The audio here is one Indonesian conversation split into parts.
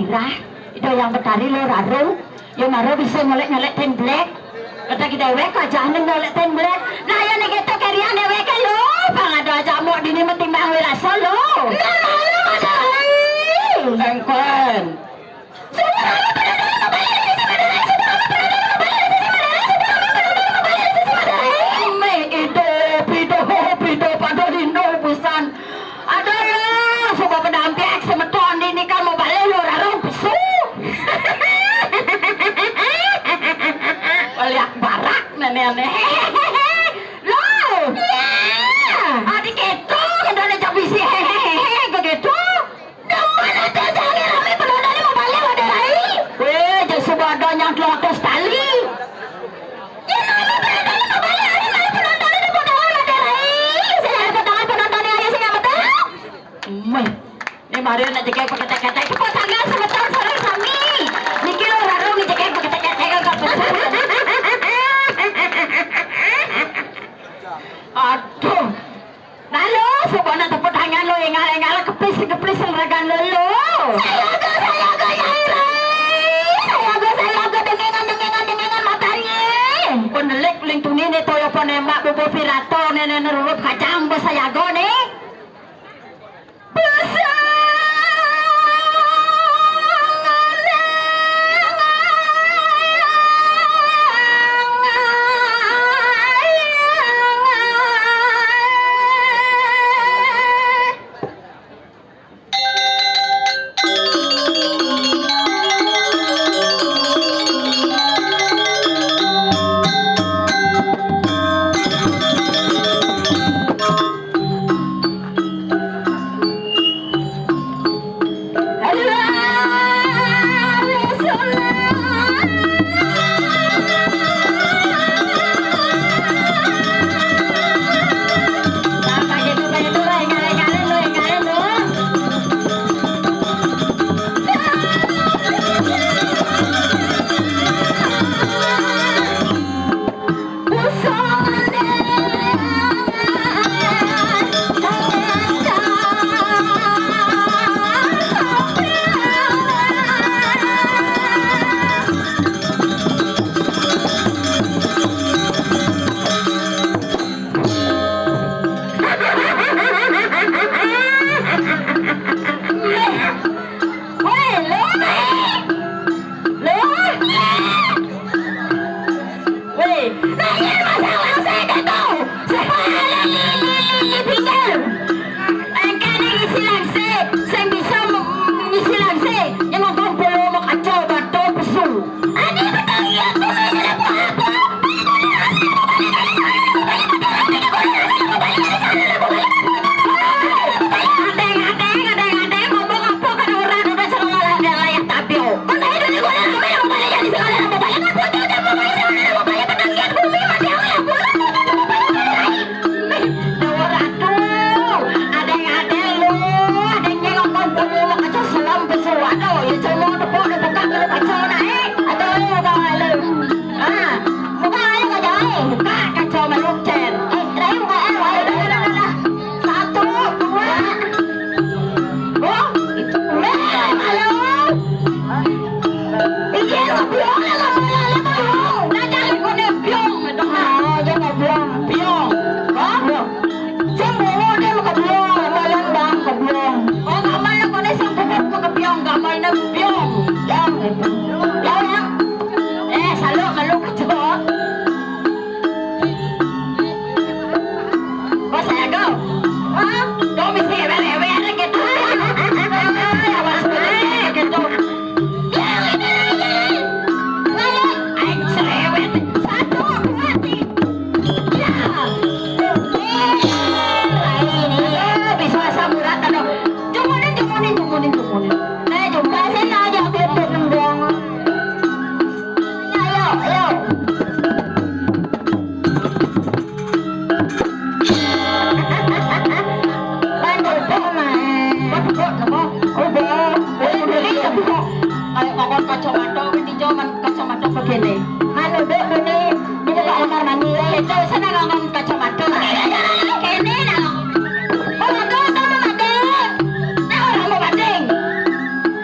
Ira, itu yang betari lo rarung, yang marah bisa nyolek template. Kata kita dewek aja nih nyolek template. Nah yang gitu kerian dewek lo, bang ada aja mau dini mentimbang wirasa lo. Nah malu ada. Engkon. Lihat barak nenek lo adik itu udah ada jabisi hehehe begitu mana tuh jangan rame penonton mau balik ada lagi weh jadi subado yang kelotos tali ya nama penonton mau balik ada malah penonton itu mau ada lagi saya ada penontonnya aja sih nggak betul ini Mario nanti kayak pakai kata itu kok tanggal sebentar sore sami mikir lo baru nih kayak pakai kata nggak besar. Aduh, lalu sebuah tepuk tangan lo engal keplis regan lo. Saya go dengengan matanya. Pendelik lintung ini toyo penemak bobo pirato nenek nerurup kacang bos saya go nih.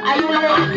Ayo lah,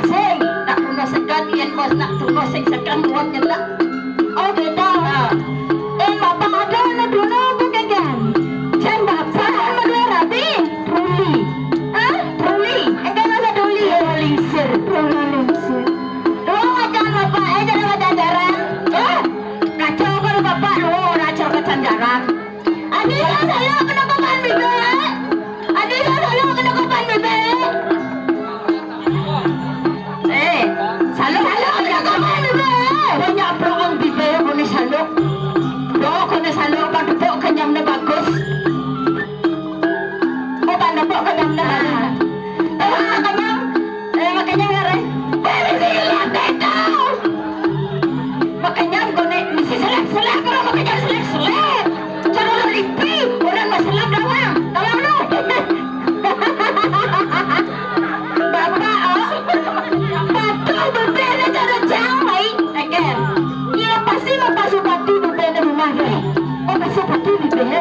Sing nak puno segan yen bos nak puno sing segan buat nyelak. Oh gitu. Bapak ada na dulu ko kagan. Jan bapak madura rabi. Truli. Truli. Engkau nasa truli. Lingsir. Lingsir. Dulu macam bapak jadi dadaran. Kacau kalau bapak lu kacau kecandaran. Adila saya kena kapan bibe. Adila saya kena kapan bibe. Salok kena kapan bibe. Banyak peluang bibe kuni salok. Doa kuni salok pandepok kenyam na bagus. Oh pandepok kenyam na. Kenyam. Makanya ngare. Lihat beda. Makanya kuni misi selek kalau makanya selek. Jangan lipi, orang masalah doang. Tolong lu. Bapak, betul berbeda cara jamai. Again, ya pasti mau pasupati berbeda rumah deh. Oh pasupati berbeda.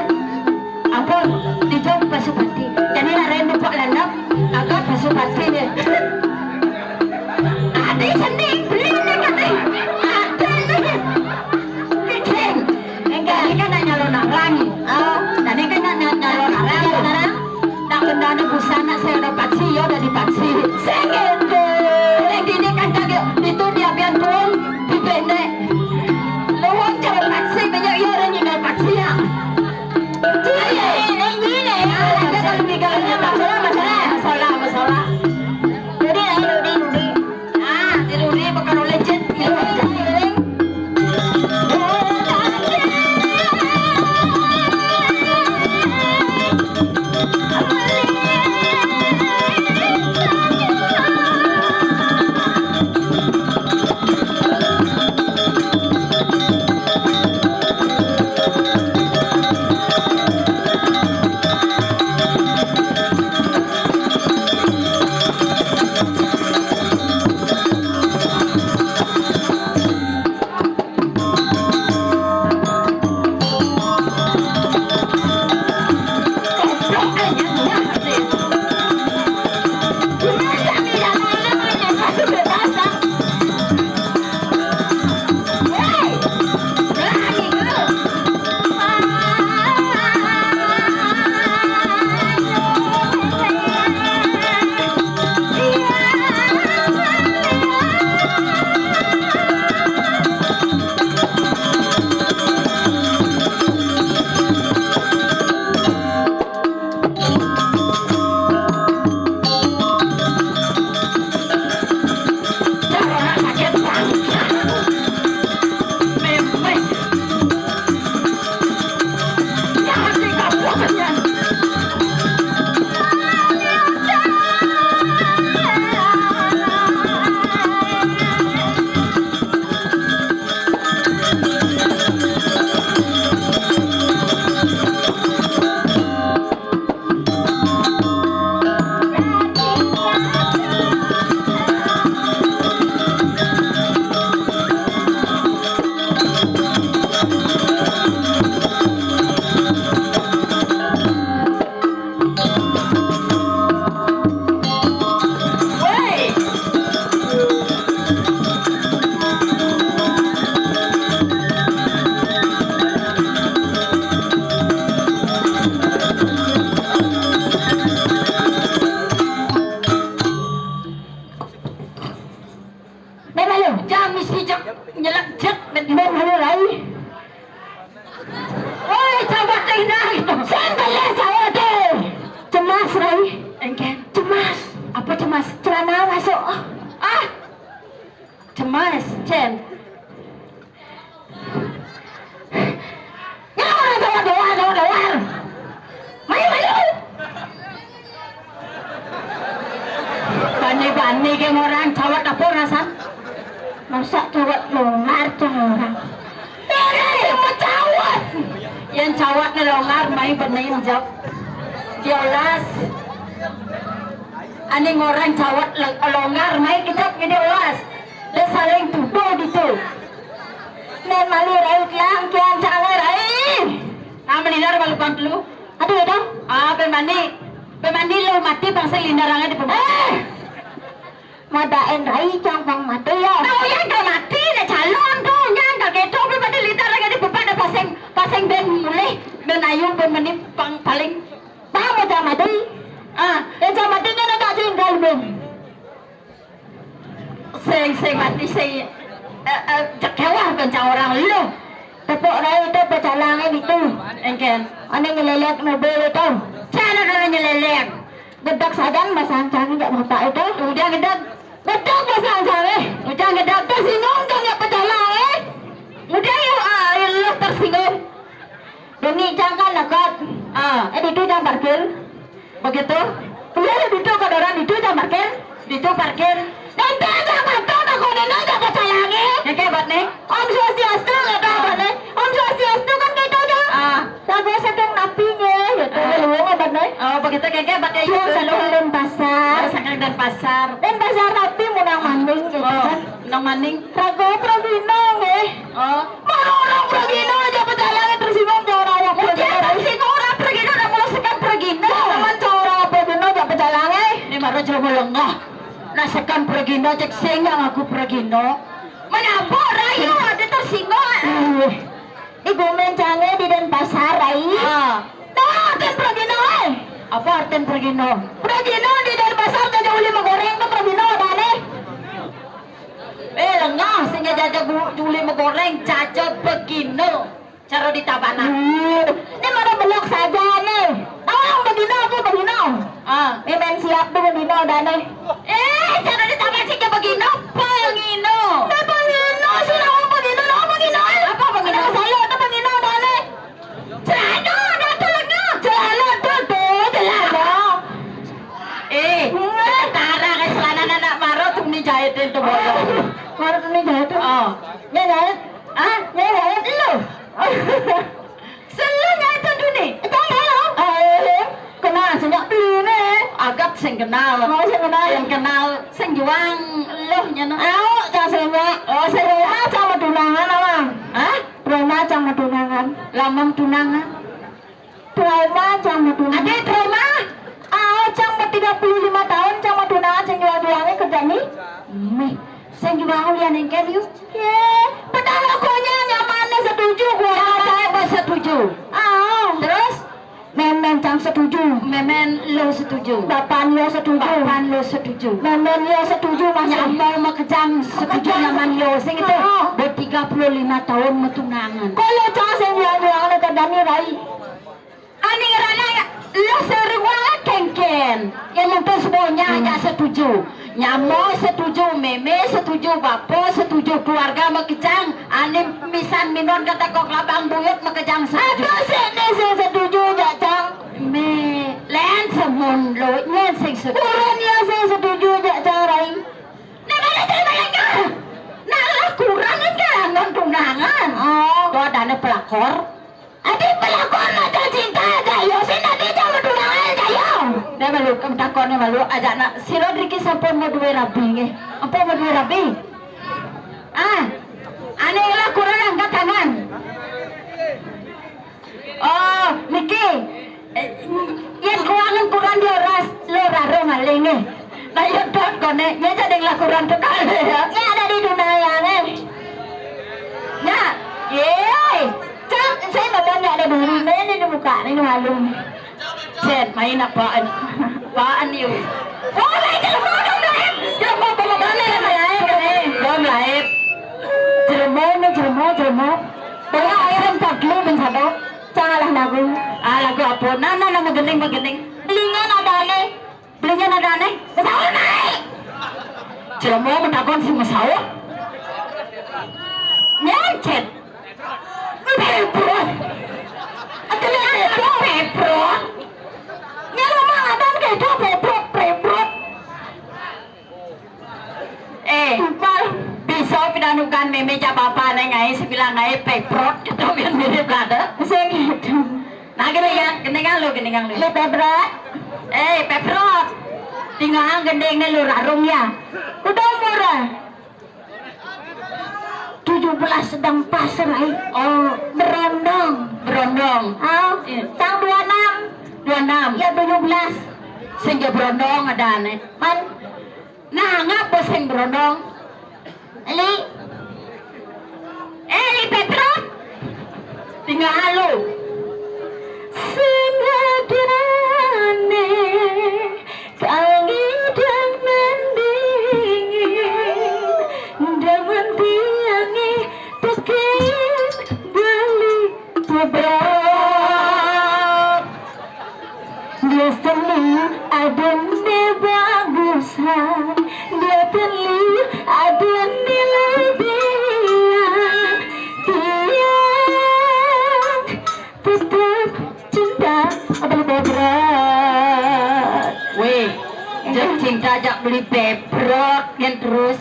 Ampun, dijawab pasupati. Jadi laren dupok landap, agak pasupati deh. Ada sendiri, beli nih katanya. Ada nih. Bikin. Enggak, ini kan hanya lo narang. Tadi kan nyalo narang. Tak benda ada busana saya udah paksi, ya udah dipaksi. Segitu. Yang ini kan kagak itu dia biar turun di pendek. Luang cara paksi banyak ya orang yang paksi ya. Ini ya. Ada kalau misalnya masalah. Ludi. Ludi bukan legend. Cemas, Cen. Doar. Mayu. Bani ke orang cawat apa rasan? Masa cawat longar orang. Mau cawat. Yang cawat longar main benih jawab. Diolas. Ani orang cawat longar main kita diolas. Le saling tubuh gitu. Nen malu raut lang kian cangar nama lindar malu pantlu. Aduh dong. Pemandi lu mati bangsa lindarangan di pemandi. madain rai cang pang mati ya. Tahu yang dah mati dah calon tu yang dah gitu belum ada liter lagi di beban dah pasang ben mulai ben ayu ben menip pang paling tahu dah mati. Yang cang mati kan ada tinggal ben. Seng mati seng cekewah ben cang orang lu. Tepuk rai itu pecalangan itu. Engken. Ane ngelelek mobil itu. Cara orang nyelelek. Gedak sajan bahasa ancang enggak bapak itu. Udah gedak bahasa ancang Udah gedak tersinggung kan enggak pecalang Udah lu tersinggung. Demi jangan nakot. Itu jam parkir. Begitu. Udah itu kan orang itu jam parkir. Itu parkir. Nanti jangan tahu nak kau nena jangan pecalang Ya kayak bat nih. Om Swastiastu enggak tahu bat nih. Om Swastiastu kan gitu aja. Saya sedang napinya ya tuh lu bat nih. Oh begitu kayak bat ya. Selalu dan pasar. Sakang dan pasar. Dan pasar tapi munang maning gitu kan. Munang maning. Rago Pragino Mau orang Pragino aja pecalang tersinggung jauh orang Pragino. Tersinggung orang Pragino udah mulai sekan Pragino. Teman jauh orang Pragino aja pecalang Ini baru coba lengah. Rasakan Pragino cek senggang aku Pragino. Menapa rayu ada tersinggung. Ibu mencangnya di Denpasar rai. Tahu arten Pragino Apa arten Pragino? Pragino di Denpasar jajah uli menggoreng tuh Pragino ada nih. Lengah sehingga jajah uli menggoreng jajah Pragino. Cara ditabana. Ini mana belok saja nih. Tahu Pragino apa Pragino? Memang siap tuh Pragino ada nih. Cara ditabana sih ke Pragino. Pangino. Pangino sih nama Pragino. Nama Pragino. Apa Pragino? Saya tuh Pragino ada nih. Celana ada tuh lengah. Celana tuh celana. Tara ke celana anak baru tuh nih jahitin tuh bodoh. Baru tuh nih jahit tuh. Nya jahit. Nya jahit lu. Selalu jahit tuh nih. Jangan lo. Kenal sejak dulu nih. Agak sing kenal. Mau sing kenal. Yang kenal sing juang loh nyana. Jangan senyap. Senyap sama tunangan apa? Trauma sama tunangan. Lamam tunangan. Trauma sama tunangan. Ada trauma? Sama 35 tahun sama tunangan sing juang-juangnya kerja nih. Sing juang lian engkel yuk. Padahal akunya nyamannya setuju gua. Saya setuju. Terus? Memen cang setuju. Memen lo setuju. Bapan lo setuju. Bapan lo setuju. Memen lo setuju mas. Nyamol mau kejang setuju nyaman lo. Sing itu ber 35 tahun metunangan. Kalau cang sing juang-juang ke Dani Rai. Ani ngerana lo serua kengken. Yang untuk semuanya aja setuju. Nyamo setuju, meme setuju, bapo setuju, keluarga makejang, ani misan minon kata kok labang buyut makejang setuju. Aduh sini sing setuju jajang. Me len semun lo nyen sing setuju. Kurangnya sing setuju jajang rai. Mana ceritanya? Nah kurang enggak non tunangan. Tuh ada pelakor. Adik pelakor aja cinta aja yo sih nanti jangan tunangan aja. Dia malu, kamu takonnya malu aja nak. Si Rodriki sampai mau dua rabi nge. Apa mau dua rabi? Aneh lah kurang angkat tangan. Oh, Niki. Yang keuangan kurang dia ras lo raro maling nge. Nah ya dot kone, ya jadi lah kurang tekal ya. Ini ada di tunangan Ya, yeay. Cak, saya memang nggak ada durinya ini di muka ini malu. Cek main apaan? Apaan yuk? Oh, main jelmo dong lain. Jelmo bawa mana ya lain? Dom lain. Jelmo. Bawa ayam taklu pensadap. Janganlah lagu. Lagu apa? Nana magening. Belingan ada aneh. Masalah naik. Jelmo menakon si masalah. Nyancet. Peprot. Peprot. Nyala mangadan kayak itu peprot. Bisa pidanukan meme jabapa nengai sebilang ngai peprot itu yang mirip lada. Saya gitu. Nah geningan lu. Le peprot. Peprot. Tinggal gendengnya lu rarung ya. Kuda murah. 17 sedang pasar berondong. Cang 26 ya 17 sehingga berondong ada aneh man. Nah ngapa sing bronong. Eli. Eli Petruk. Tinggal halo. Sengadirane kangi dan mendingin daman tiangi tekin beli beberapa dia seni adanya bagusan dia teli ada nilai dia tetap cinta beli beberat weh jadi cinta ajak beli beberat yang terus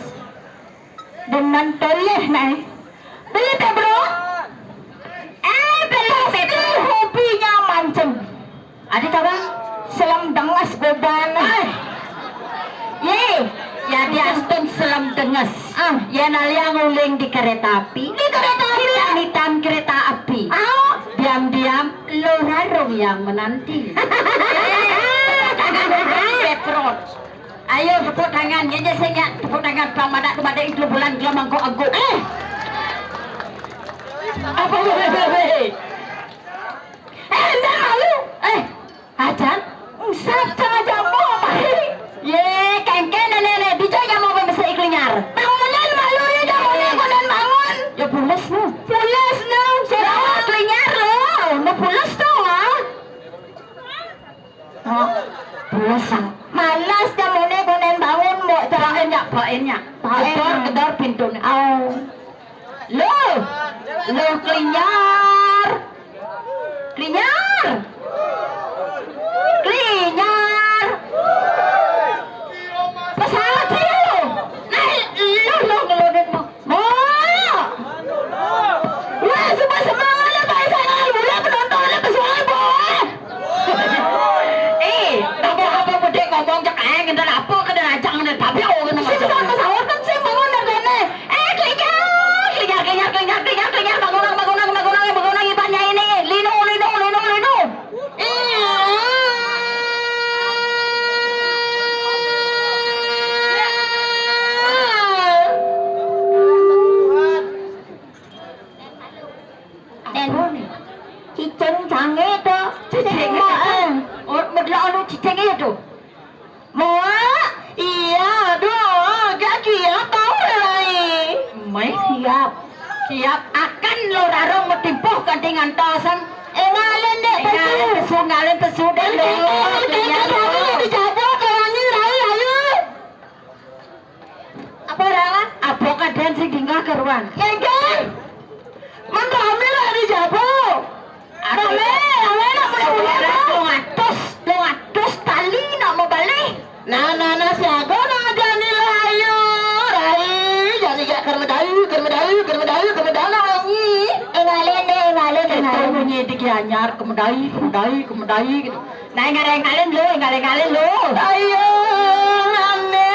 dengan toleh naik beli beberat beli itu hobinya mancing ada tahu bang selam dengas beban ye ya dia astun selam dengas ya nalia nguling di kereta api hitam kereta api diam-diam lo rarung yang menanti petrol ayo tepuk tangan ya saya tepuk tangan pamadak kepada itu bulan gelamang kok aku apa enggak malu ajan saja aja mau mai ye kengke nenek bijaya mau besar iklinyar bangunan malu ya bangunan bangun ya pulas no siapa iklinyar lo no pulas tuh pulas malas jamune konen bangun mau baennya kedor pintu lo klinyar pesawat saya lo lo ngelodin mau wah semangatnya kayak saya mulai penontonnya kesuai boy apa bedek ngomong cek ngedar apa kedar acang ngedar tapi aku kena macam pesawat kan sih bangun dari klinyar bangunan ibannya ini lino ciceng canggih itu ciceng ciceng itu mau iya doh jadi apa mai siap akan lo rarong metimpuh dengan tosan ngalen deh ngalen pesu dan lo dijabok orangnya ayo apa orang apa kaden sing tinggal keruan enggak mendame lah dijabok rame lo ngatus tali nak mau balik nah siaga nak jani layu rai jadi gak kermedai wangi ngalen itu bunyi dikianyar kemedai gitu nah ngalen lo ayo ngane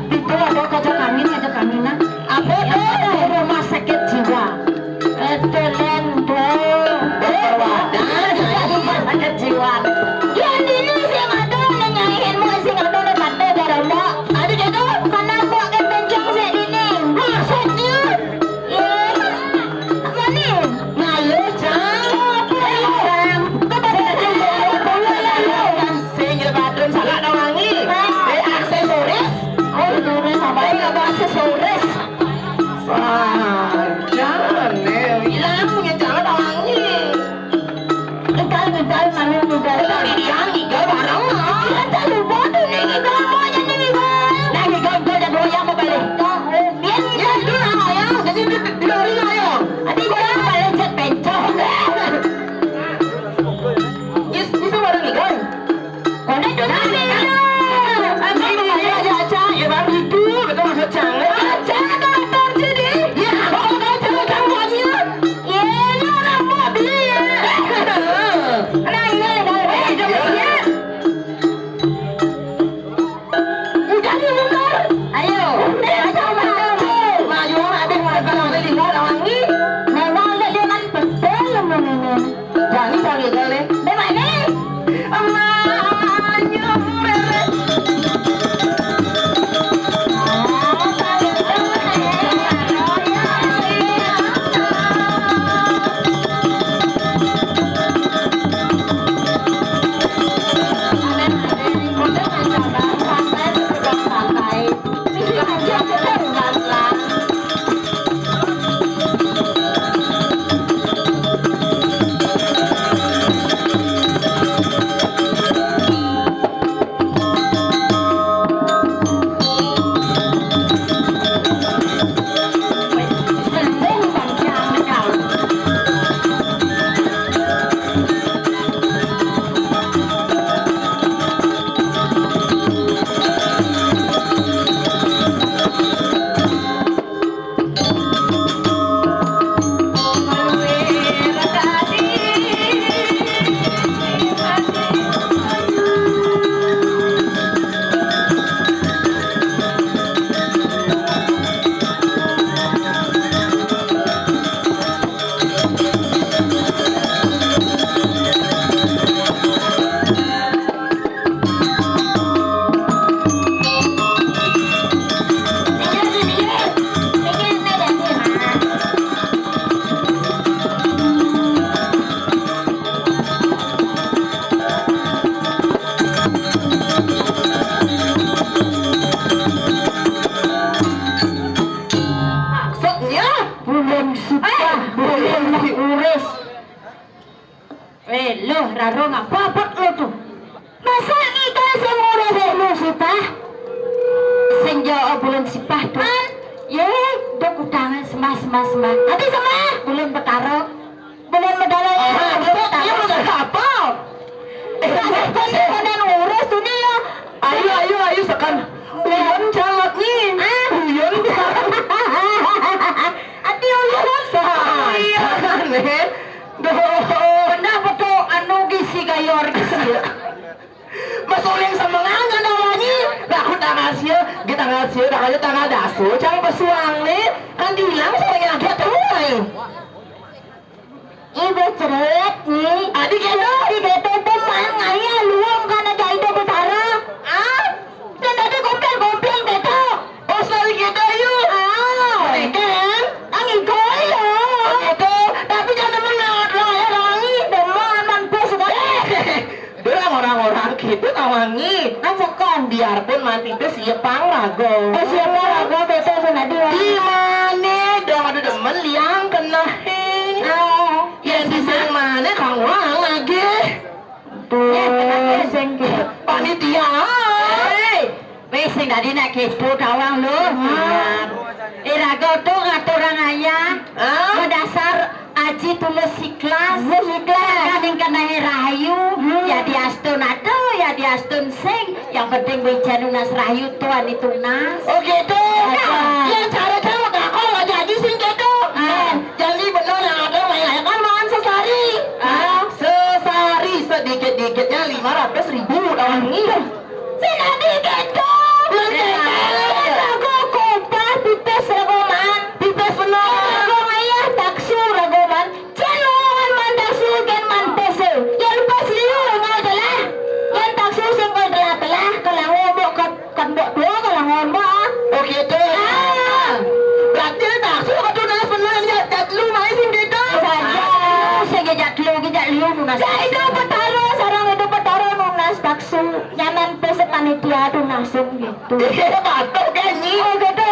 Itu ada kaca kaminan. Apa tuh? Rumah sakit jiwa. Lendo. Rumah sakit jiwa. Yang ini sih ngadu nanyain mau sih ngadu depan teh daranda. Aduh gitu, karena gua kan bencong sih ini. Maksudnya? Mana? Malu cang. Singgil badrun salah dawangi. Aksesoris. Oh, dulu sama nggak ada aksesoris. Jangan hilang punya jangan dawangi. Ngigal mana ngigal barang mah. Kita lupa tuh nih ngigal mau jadi ngigal. Nah ngigal gue jadi goyang mau balik. Biar ngigal dulu ya. Jadi dari ayo. Adi goyang balik cet bencong. Bisa barang ngigal. Konek dulu nih. Ini aja ya baru itu betul maksud canggih. Canggih jadi. Ya kalau kau coba kamunya. Ya ini orang mau beli ya. Nah ini udah mundur. Ayo. Maju ada kalau ada di luar wangi. Memang ada dengan betul menenen. Jangan cari gale. Bagaimana? Loh, Raro ngapa lo tuh? Masa ngigal sing ngurus lu sipah? Sing jauh bulan sipah tuh. Ye, dok utangan semah. Nanti semah bulan betarok. Bulan medala ya. Iya bulan apa? Kau sih pada ngurus tuh dia. Ayo sekan. Uyun jangat nih. Uyun. Ati uyun. Iya. Kenapa tuh anu gisi gayor gisi? Masuling sama ngangan awalnya. Nah aku kita ngasih, dah aja tanggal dasu, cang pesuang nih. Kan dibilang soalnya agak tuai. Ibu ceret nih. Adik itu teman ngaya luang karena jahit itu betara. Dan tadi gompel beto. Oh sekali kita yuk. Kan? Angin koyo. Itu, tapi jangan menang ya wangi. Deman mampus sudah. Dorang orang-orang gitu tawangi. Kan biarpun mati itu siapang rago. Siapa rago beto sunadi. Di mana dong ada demen liang kena ya di mana kang wang lagi. Tuh, panitia. Wis tadi nak kepo tawang lu. Rago tuh ngaturang ayah. Dasar aji tulus siklas. Kadang kena rahayu. Ya diastun atuh, ya diastun sing. Yang penting wijan unas rahayu tuan itu nas. Oh gitu. Yang cara kamu gak kok gak jadi sing gitu. Jadi bener yang ada main kan makan sesari. Sesari sedikit-dikitnya 500.000 orang ini. Sinadi gitu. gitu. Berarti tak suka tuh nasi sebenarnya jatlu mai sing gitu. Saja, saya jatlu nunas. Ya itu petaro, sarang itu petaro nunas bakso. Nyaman pese panitia tuh nasim gitu. Batuk kan ni. Oh gitu.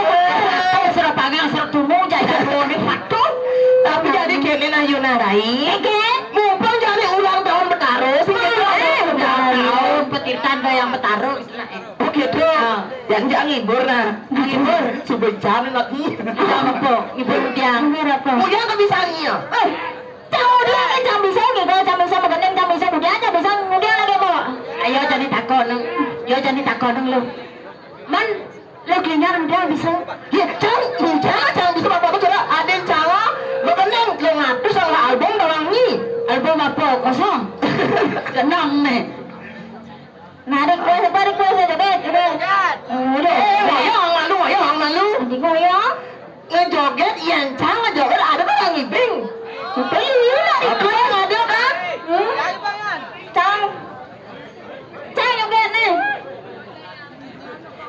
Serap pangang serap tumu jatlu ni patuk. Tapi jadi kene na yunarai. Mumpung jadi ulang tahun petaro sing gitu. Ulang tahun petirtan yang petaro. Oh gitu. Jangan ngibur nah. Ngibur. Sebentar lagi. Apa? Ngibur mudiang. Mudiang kebisaannya. Jam bisa gitu. Jam bisa begadang. Jam bisa mudiang. Jam bisa mudiang lagi mau. Ayo jadi takon lu. Man, lu kelingan mudiang bisa. Ya, jangan bisa apa-apa coba. Ada yang cara. Begadang. Lu ngatur sama album doang nih. Album apa? Kosong. Tenang nih. Narik kuasa aja bet. Udah. Ngoyong lalu. Ngoyong. Ngejoget Yancang ngejoget ada kan ngibing. Iya narik goyang ada kan? Cang joget nih.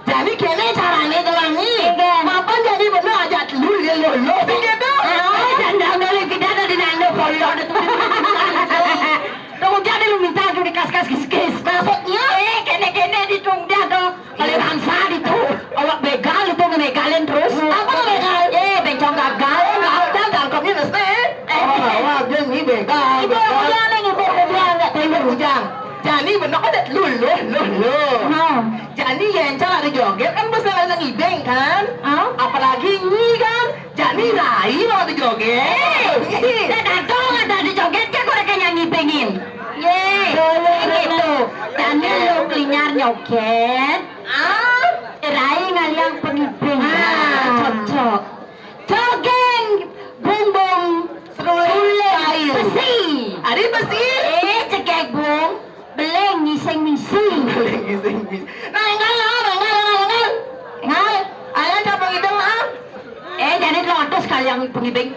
Jadi kene caranya doang nih. Mapan jadi bener aja lu gitu. Jangan dulu kita ada di nando folio ada tuh. Kemudian lu minta aku dikas-kas kis-kis. Maksudnya? Kene ditung dia tuh. Kalau bangsa itu, awak begal itu ngebegalin terus. Apa ngebegal? Bencong gagal. Galkopnya ngesne. Awak dia ini begal. Ibu hujan nih, ibu hujan. Gak tahu ibu hujan. Jadi bener kan lulu. Jadi Yancang ada joget kan bisa nggak ngibeng kan? Apalagi ini kan. Jadi Rai mau ada joget. Datang ada di joget kan kau kayaknya ngibengin. Gitu. Jadi lu kelingar nyoget. Rai ngaliang pengibeng. Cocok. Jogeng. Bung. Sule. Besi. Ada besi. Cekek bung. Beleng ngising-ngising. Nah, enggak. Ayah tak pengibeng ah. Jadi lotos kalian pengibeng.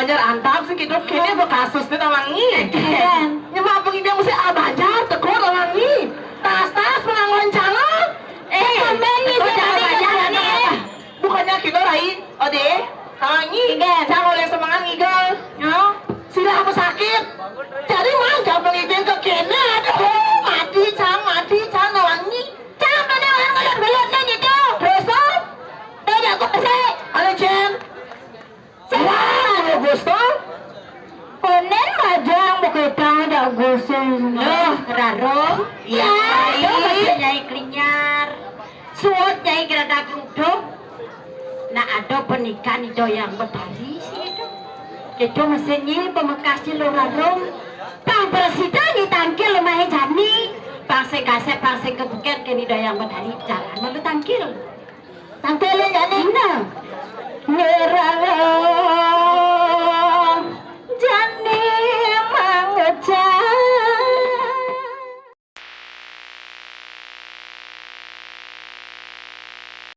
banjar antap sih gitu kini kasus teh tawangi. Nyawa apa ini mesti abajar tekor tawangi. Tas penangguhan calon. Sampean nih Banjar bukannya kita rai. Ode, tawangi. Jangan oleh semangat ngigel. Sila kamu sakit. Jadi mangga pengigel ke kene. Aduh, mati cang tawangi. Cang penangan golot-golotnya gitu. Terus Tidak aku pesek. ada Jen. Wah, gusto. Konen majang begitu ada gusung. Loh, Rarong. Iya, Itu Nyai. masih nyai klinyar. Suot nyai gerada kerudung. Nah ada pernikahan itu yang betari sih itu. Itu mesinnya pemekasnya lo rarong. Pang presida ditangkil lo mahe jani. Pang sekasep pang sekebuket kini do yang betari jalan malu tangkil. Tangkilin jani. Nah.